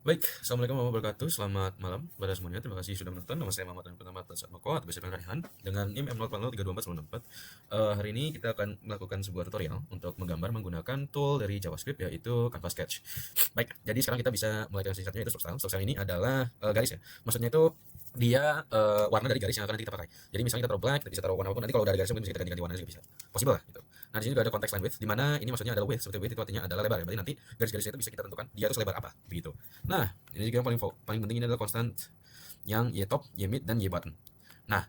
Baik, Assalamualaikum warahmatullahi wabarakatuh. Selamat malam kepada semuanya. Terima kasih sudah menonton. Nama saya Muhammad dan pengamat Dasar Moko atau biasa dipanggil Raihan dengan NIM M080324964. Hari ini kita akan melakukan sebuah tutorial untuk menggambar menggunakan tool dari JavaScript yaitu Canvas Sketch. Baik, jadi sekarang kita bisa mulai dengan singkatnya yaitu stroke style. Stroke style ini adalah garis ya. Maksudnya itu dia warna dari garis yang akan nanti kita pakai. Jadi misalnya kita taruh black, kita bisa taruh warna apapun. Nanti kalau udah ada garisnya mungkin bisa kita ganti-ganti warna juga bisa. Possible lah gitu. Nah, di sini juga ada context line width di mana ini maksudnya adalah width. Seperti width itu artinya adalah lebar ya. Berarti nanti garis-garisnya itu bisa kita tentukan dia itu selebar apa begitu. Nah, ini juga yang paling penting ini adalah konstan yang y top, y mid, dan y bottom. Nah,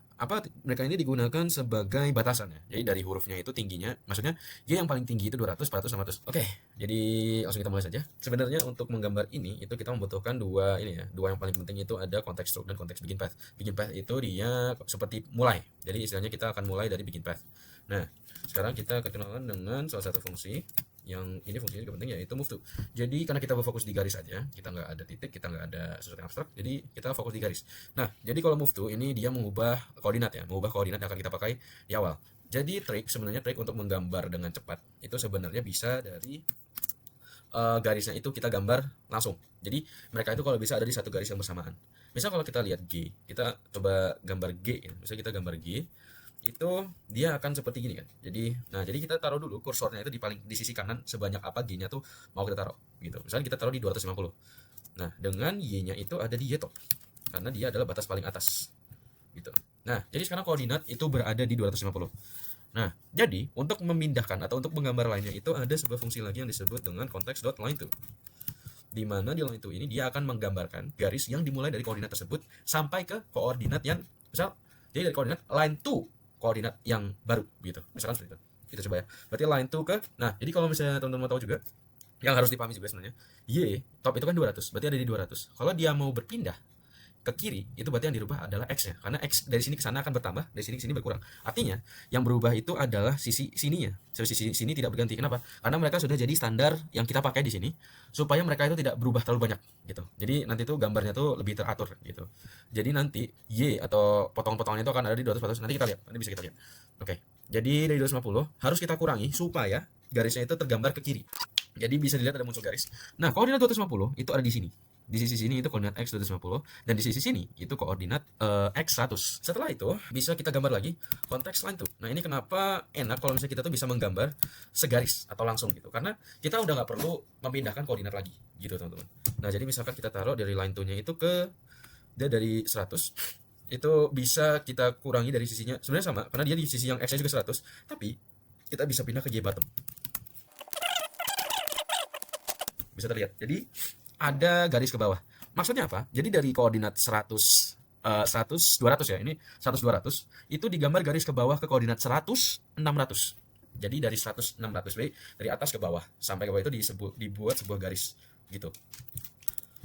mereka ini digunakan sebagai batasan ya. Jadi dari hurufnya itu tingginya, maksudnya y yang paling tinggi itu 200, 400, 500. Oke, jadi langsung kita mulai saja. Sebenarnya untuk menggambar ini itu kita membutuhkan dua yang paling penting itu ada konteks stroke dan konteks begin path. Begin path itu dia seperti mulai. Jadi istilahnya kita akan mulai dari begin path. Nah, sekarang kita kenalan dengan salah satu fungsi yang ini fungsinya juga penting yaitu move to. Jadi karena kita berfokus di garis aja, kita nggak ada titik, kita nggak ada sesuatu yang abstrak, jadi kita fokus di garis. Nah, jadi kalau move to ini dia mengubah koordinat ya, mengubah koordinat yang akan kita pakai di awal. Jadi sebenarnya trik untuk menggambar dengan cepat itu sebenarnya bisa dari garisnya itu kita gambar langsung. Jadi mereka itu kalau bisa ada di satu garis yang bersamaan. Misal kalau kita lihat G, kita coba gambar G ya. Misalnya kita gambar G, itu dia akan seperti gini kan. Jadi kita taruh dulu kursornya itu di sisi kanan sebanyak apa G-nya tuh mau kita taruh gitu. Misalnya kita taruh di 250. Nah, dengan Y-nya itu ada di Y top karena dia adalah batas paling atas gitu. Nah, jadi sekarang koordinat itu berada di 250. Nah, jadi untuk memindahkan atau untuk menggambar lainnya itu ada sebuah fungsi lagi yang disebut dengan context.line2. Di mana di line to ini dia akan menggambarkan garis yang dimulai dari koordinat tersebut sampai ke koordinat yang misal jadi dari koordinat line to koordinat yang baru gitu. Misalkan seperti itu. Kita coba ya. Berarti line to ke jadi kalau misalnya teman-teman mau tahu juga yang harus dipahami juga sebenarnya. Y top itu kan 200, berarti ada di 200. Kalau dia mau berpindah ke kiri itu berarti yang dirubah adalah x-nya karena x dari sini ke sana akan bertambah, dari sini ke sini berkurang. Artinya yang berubah itu adalah sisi sininya. Sisi sini tidak berganti. Kenapa? Karena mereka sudah jadi standar yang kita pakai di sini supaya mereka itu tidak berubah terlalu banyak gitu. Jadi nanti tuh gambarnya tuh lebih teratur gitu. Jadi nanti y atau potong-potongannya itu akan ada di 200. Nanti kita lihat, nanti bisa kita lihat. Oke. Jadi dari 250 harus kita kurangi supaya garisnya itu tergambar ke kiri. Jadi bisa dilihat ada muncul garis. Nah, koordinat 250 itu ada di sini. Di sisi sini itu koordinat x 250 dan di sisi sini itu koordinat x 100. Setelah itu bisa kita gambar lagi konteks line tuh. Nah, ini kenapa enak kalau misalnya kita tuh bisa menggambar segaris atau langsung gitu. Karena kita udah nggak perlu memindahkan koordinat lagi gitu, teman-teman. Nah, jadi misalkan kita taruh dari line tuh-nya itu dia dari 100 itu bisa kita kurangi dari sisinya. Sebenarnya sama karena dia di sisi yang x-nya juga 100, tapi kita bisa pindah ke y bottom. Bisa terlihat. Jadi ada garis ke bawah. Maksudnya apa? Jadi dari koordinat 100 100 200 ya. Ini 100 200 itu digambar garis ke bawah ke koordinat 100 600. Jadi dari 100 600 B dari atas ke bawah sampai ke bawah itu dibuat sebuah garis gitu.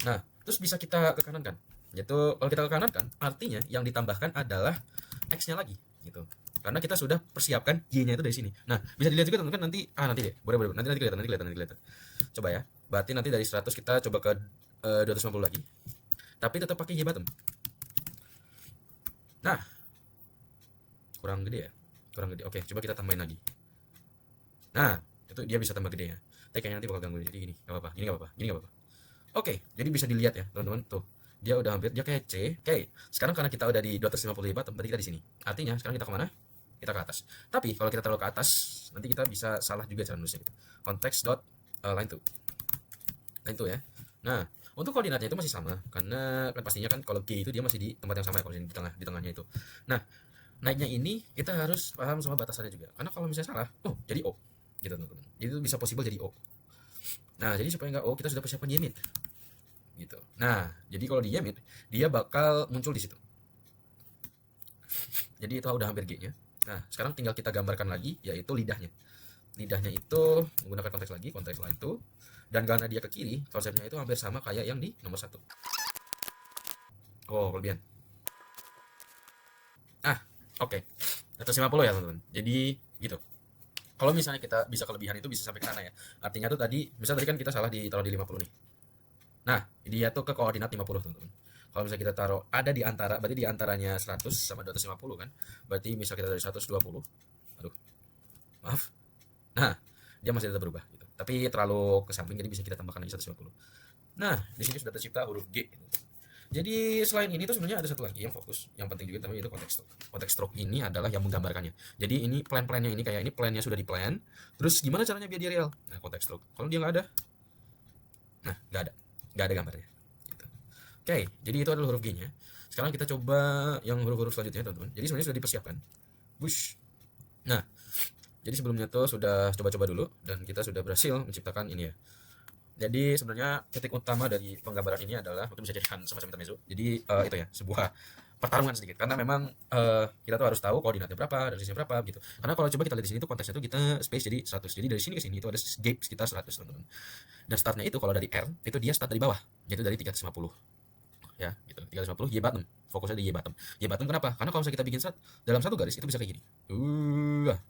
Nah, terus bisa kita ke kanan kan? Yaitu kalau kita ke kanan kan artinya yang ditambahkan adalah x-nya lagi gitu. Karena kita sudah persiapkan y-nya itu dari sini. Nah, bisa dilihat juga teman-teman nanti nanti deh. Boleh. Nanti kelihatan. Coba ya. Berarti nanti dari 100 kita coba ke 250 lagi. Tapi tetap pakai y bottom. Nah, kurang gede ya. Kurang gede. Oke, coba kita tambahin lagi. Nah, itu dia bisa tambah gede ya. Tapi kayaknya nanti bakal ganggu. Jadi gini, enggak apa-apa. Gini enggak apa-apa. Oke, jadi bisa dilihat ya, teman-teman. Tuh. Dia udah hampir dia kayak C. Oke, sekarang karena kita udah di 250 y bottom, berarti kita di sini. Artinya sekarang kita kemana? Kita ke atas. Tapi kalau kita terlalu ke atas, nanti kita bisa salah juga cara nulisnya gitu. Context dot line to. Line to ya. Nah, untuk koordinatnya itu masih sama karena kan pastinya kan kalau G itu dia masih di tempat yang sama ya kalau di tengahnya itu. Nah, naiknya ini kita harus paham sama batasannya juga. Karena kalau misalnya salah, jadi O gitu teman-teman. Jadi itu bisa possible jadi O. Nah, jadi supaya nggak O, kita sudah persiapkan Y mid gitu. Nah, jadi kalau di Y mid dia bakal muncul di situ. Jadi itu udah hampir G-nya. Nah, sekarang tinggal kita gambarkan lagi yaitu lidahnya. Lidahnya itu menggunakan konteks line to, dan karena dia ke kiri, konsepnya itu hampir sama kayak yang di nomor 1. Oh, kelebihan. Oke. 150 ya, teman-teman. Jadi gitu. Kalau misalnya kita bisa kelebihan itu bisa sampai ke sana ya. Artinya tuh tadi kan kita salah taruh di 50 nih. Nah, dia tuh ke koordinat 50, teman-teman. Kalau misalnya kita taruh ada di antara, berarti di antaranya 100 sama 250 kan. Berarti misal kita dari 120. Aduh, maaf. Nah, dia masih tetap berubah gitu. Tapi terlalu ke samping jadi bisa kita tambahkan lagi 150. Nah, di sini sudah tercipta huruf G. Jadi selain ini tuh sebenarnya ada satu lagi yang fokus, yang penting juga namanya itu konteks stroke. Konteks stroke ini adalah yang menggambarkannya. Jadi ini plan-plannya ini kayak ini plannya sudah di plan. Terus gimana caranya biar dia real? Nah, konteks stroke. Kalau dia nggak ada, nah nggak ada gambarnya. Gitu. Oke, jadi itu adalah huruf G-nya. Sekarang kita coba yang huruf-huruf selanjutnya teman-teman. Jadi sebenarnya sudah dipersiapkan. Bush. Nah, jadi sebelumnya tuh sudah coba-coba dulu dan kita sudah berhasil menciptakan ini ya. Jadi sebenarnya titik utama dari penggambaran ini adalah mungkin bisa jadikan semacam intermezzo. Jadi itu ya sebuah pertarungan sedikit karena memang kita tuh harus tahu koordinatnya berapa dan sisinya berapa gitu. Karena kalau coba kita lihat di sini tuh konteksnya tuh kita space jadi 100. Jadi dari sini ke sini itu ada gap sekitar 100 teman-teman. Dan startnya itu kalau dari R itu dia start dari bawah, yaitu dari 350. Ya, gitu. 350 Y bottom. Fokusnya di Y bottom. Y bottom kenapa? Karena kalau misalnya kita bikin dalam satu garis itu bisa kayak gini.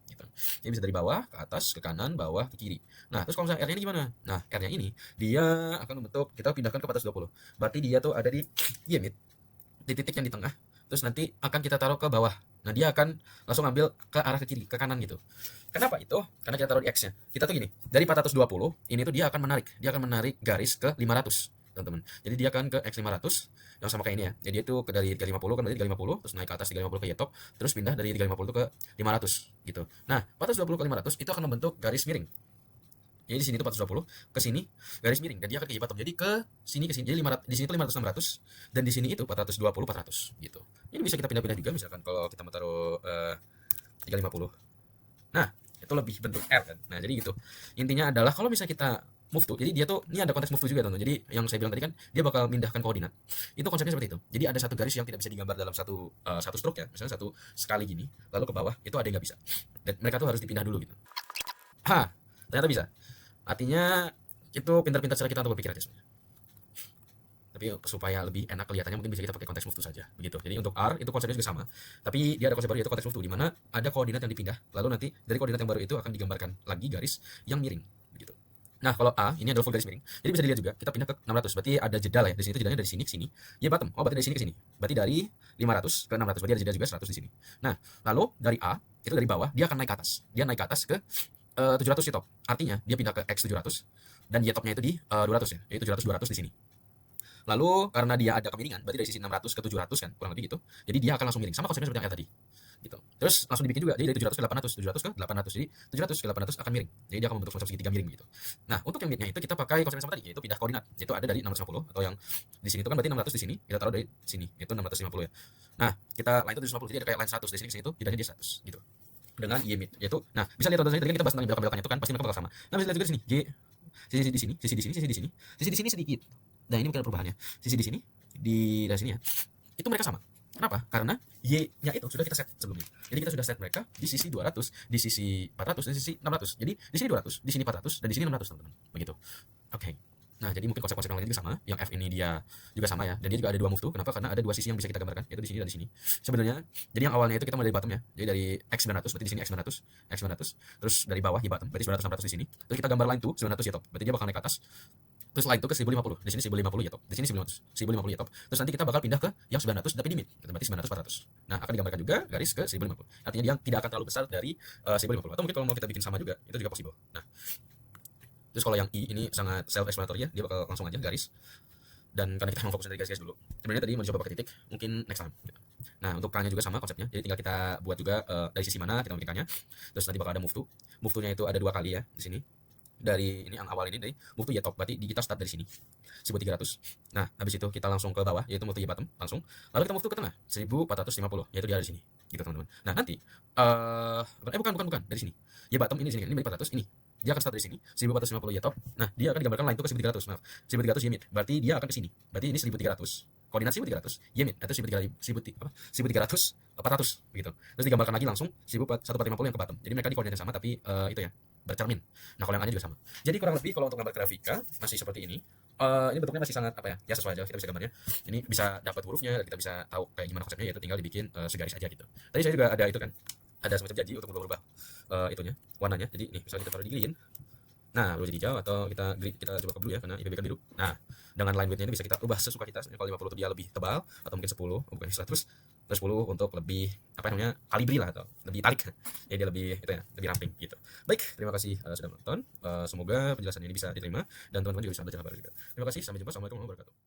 Gitu. Jadi bisa dari bawah ke atas, ke kanan, bawah, ke kiri. Nah, terus kalau misalnya R-nya ini gimana? Nah, R-nya ini dia akan membentuk, kita pindahkan ke 420. Berarti dia tuh ada di Y mid, di titik yang di tengah. Terus nanti akan kita taruh ke bawah. Nah, dia akan langsung ambil ke arah ke kiri, ke kanan gitu. Kenapa itu? Karena kita taruh di X-nya. Kita tuh gini, dari 420, ini tuh dia akan menarik garis ke 500. Teman-teman. Jadi dia akan ke X500 yang sama kayak ini ya. Jadi itu ke dari 350 kan dari 350 terus naik ke atas 350 ke Y top, terus pindah dari 350 ke 500 gitu. Nah, 420 ke 500 itu akan membentuk garis miring. Jadi di sini tuh 420 ke sini garis miring dan dia akan ke Y bottom. Jadi ke sini ke sini. Jadi 500 di sini tuh 500 600 dan di sini itu 420 400 gitu. Ini bisa kita pindah-pindah juga misalkan kalau kita mau taruh 350. Nah, itu lebih bentuk R kan. Nah, jadi gitu. Intinya adalah kalau misalnya kita move to, jadi dia tuh ini ada konteks move to juga teman-teman. Jadi yang saya bilang tadi kan dia bakal mindahkan koordinat. Itu konsepnya seperti itu. Jadi ada satu garis yang tidak bisa digambar dalam satu stroke ya. Misalnya satu sekali gini, lalu ke bawah itu ada yang nggak bisa. Dan mereka tuh harus dipindah dulu gitu. Ternyata bisa. Artinya itu pintar-pintar cara kita untuk berpikir aja sebenarnya. Tapi supaya lebih enak kelihatannya mungkin bisa kita pakai konteks move to saja begitu. Jadi untuk R itu konsepnya juga sama, tapi dia ada konsep baru yaitu konteks move to di mana ada koordinat yang dipindah, lalu nanti dari koordinat yang baru itu akan digambarkan lagi garis yang miring begitu. Nah, kalau A ini adalah full garis miring. Jadi bisa dilihat juga kita pindah ke 600. Berarti ada jeda lah ya. Di sini itu jedanya dari sini ke sini. Y bottom. Oh, berarti dari sini ke sini. Berarti dari 500 ke 600. Berarti ada jeda juga 100 di sini. Nah, lalu dari A itu dari bawah dia akan naik ke atas. Dia naik ke atas ke 700 Y top. Artinya dia pindah ke X 700 dan Y topnya itu di 200 ya. Jadi 700 200 di sini. Lalu karena dia ada kemiringan, berarti dari sisi 600 ke 700 kan, kurang lebih gitu. Jadi dia akan langsung miring. Sama konsepnya seperti yang tadi. Gitu. Terus langsung dibikin juga. Jadi dari 700 ke 800, 700 ke 800. Jadi 700 ke 800 akan miring. Jadi dia akan membentuk semacam segitiga miring gitu. Nah, untuk yang midnya itu kita pakai konsep yang sama tadi, yaitu pindah koordinat. Itu ada dari 650 atau yang di sini itu kan berarti 600 di sini, kita taruh dari sini. Itu 650 ya. Nah, kita line itu 750. Jadi ada kayak line 100 di sini ke sini itu, jedanya dia 100 gitu. Dengan Y mid yaitu nah, bisa lihat tadi kan kita bahas tentang belok-belokannya itu kan pasti mereka bakal sama. Nah, bisa lihat juga di sini. Sisi di sini, sisi di sini, sisi di sini. Sisi di sini sedikit. Nah, ini bukan perubahannya. Sisi di sini dari sini ya. Itu mereka sama. Kenapa? Karena Y-nya itu sudah kita set sebelumnya. Jadi kita sudah set mereka di sisi 200, di sisi 400, di sisi 600. Jadi di sini 200, di sini 400 dan di sini 600 teman-teman. Begitu. Oke. Nah, jadi mungkin konsep-konsep yang lain juga sama. Yang F ini dia juga sama ya. Dan dia juga ada dua move tuh. Kenapa? Karena ada dua sisi yang bisa kita gambarkan, yaitu di sini dan di sini. Sebenarnya, jadi yang awalnya itu kita mulai dari bottom ya. Jadi dari X900, berarti di sini X900, X900. Terus dari bawah Y bottom, berarti 900 600 di sini. Terus kita gambar line tuh 900 Y top. Berarti dia bakal naik ke atas. Terus line itu ke 1050. Di sini 1050 Y top. Di sini 900. 1050 Y top. Terus nanti kita bakal pindah ke yang 900 tapi di mid. Berarti 900 400. Nah, akan digambarkan juga garis ke 1050. Artinya dia tidak akan terlalu besar dari 1050. Atau mungkin kalau mau kita bikin sama juga, itu juga possible. Nah, terus kalau yang I ini sangat self explanatory ya, dia bakal langsung aja garis. Dan karena kita mau fokus dari garis dulu. Sebenarnya tadi mau coba pakai titik, mungkin next time. Gitu. Nah, untuk K-nya juga sama konsepnya. Jadi tinggal kita buat juga dari sisi mana kita memilih K-nya. Terus nanti bakal ada move to. Move to-nya itu ada dua kali ya di sini. Dari ini yang awal ini dari move to Y top, berarti kita start dari sini 1300. Nah, habis itu kita langsung ke bawah yaitu move to Y bottom langsung. Lalu kita move to ke tengah 1450 yaitu dia di sini. Gitu teman-teman. Nah, nanti bukan dari sini. Y bottom ini sini kan, ini 400 ini. Dia akan start dari sini 1450 Y top. Nah, dia akan digambarkan line itu ke 1300. Maaf. 1300 Y mid. Berarti dia akan ke sini. Berarti ini 1300. Koordinat 1300 Y mid atau 1300 400 begitu. Terus digambarkan lagi langsung 1450 yang ke bottom. Jadi mereka di koordinatnya sama tapi itu ya bercermin. Nah, kalau yang A-nya juga sama. Jadi kurang lebih kalau untuk gambar grafika masih seperti ini. Ini bentuknya masih sangat apa ya? Ya sesuai aja kita bisa gambarnya. Ini bisa dapat hurufnya, kita bisa tahu kayak gimana konsepnya yaitu tinggal dibikin segaris aja gitu. Tadi saya juga ada itu kan. Ada semacam janji untuk merubah itunya, warnanya. Jadi nih, misalnya kita taruh di green. Nah, berubah jadi hijau atau kita coba ke blue ya karena IPB kan biru. Nah, dengan line width-nya ini bisa kita ubah sesuka kita. Kalau 50 itu dia lebih tebal atau mungkin 10, bukan 100. plus 10 untuk lebih apa namanya kalibri lah atau lebih tarik ya, dia lebih itu ya, lebih ramping gitu. Baik, terima kasih sudah menonton. Semoga penjelasan ini bisa diterima dan teman-teman juga bisa baca kabar juga. Terima kasih, sampai jumpa. Assalamualaikum warahmatullahi wabarakatuh.